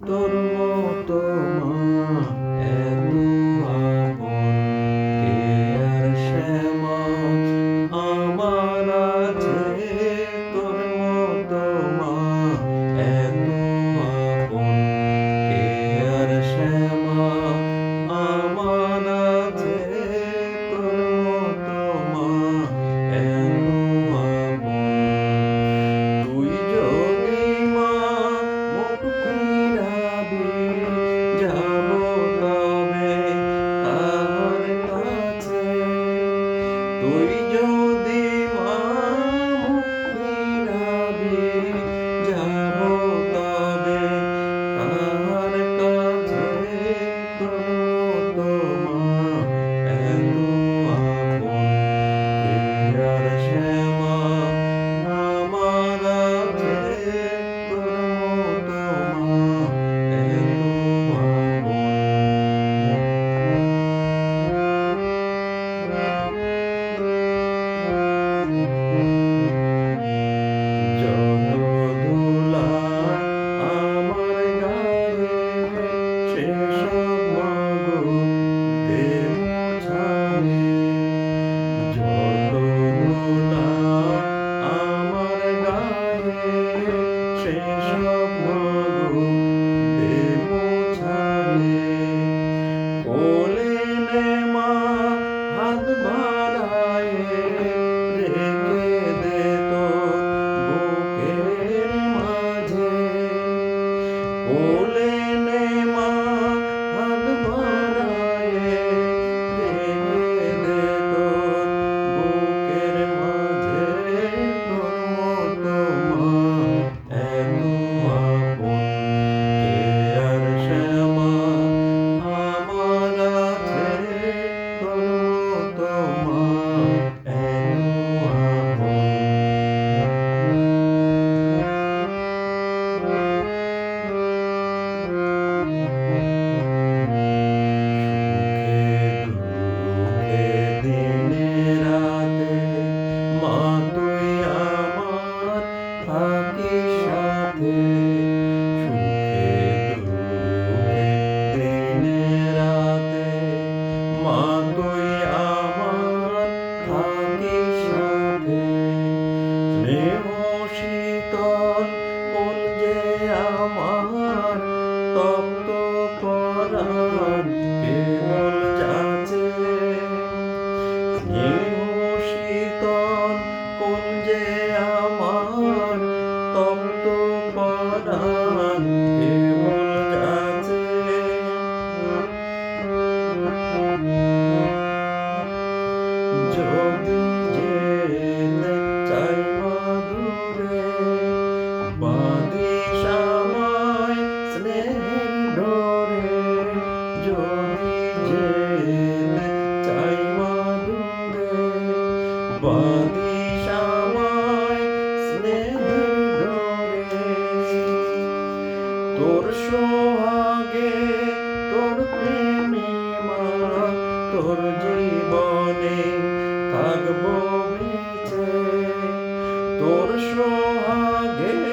তোর মতো মা এত আপন কে আর শ্যামা আমার আছে তোর মতো মা এত আপন কে আর শ্যামা আমার আছে তোর মতো মা এত আপন তুই যদি মা মুখ ফিরাবি যাব তবে তার কাছে তুই যদি মা মুখ ফিরাবি যাব তবে তার কাছে তোর মতো মা এত আপন কে আর শ্যামা আমার আছে তোর মতো মা এত আপন যত ধুলা আমার গায়ে সেসব মাগো দে মুছায়ে যত ধুলা আমার গায়ে সেসব মাগো দে মুছায়ে কোলে নে মা হাত বাড়ায়ে রেখে দে তোর বুকের মাঝে কোলে নে মা হাত বাড়ায়ে রেখে দে তোর বুকের মাঝে তোর মতো মা এত আপন কে আর শ্যামা আমার আছে তোর মতো মা এত আপন সুখে দুঃখে দিনে রাতে মা তুই আমার থাকিস সাথে সুখে দুঃখে দিনে রাতে মা তুই আমার থাকিস সাথে স্নেহ শীতল কলজে আমার তপ্ত পরাণ কেবল যাচে স্নেহ শীতল কলজে আমার তপ্ত পরাণ কেবল যাচে যদি যেতে চাই মাদুরে বাঁধিস আমায় স্নেহের ডোরে যদি যেতে চাই মাদুরে বাঁধিস আমায় স্নেহের ডোরে তোর সোহাগে তোর প্রেমে মা তোর জীবনে থাকবো বেঁচে তোর সোহাগে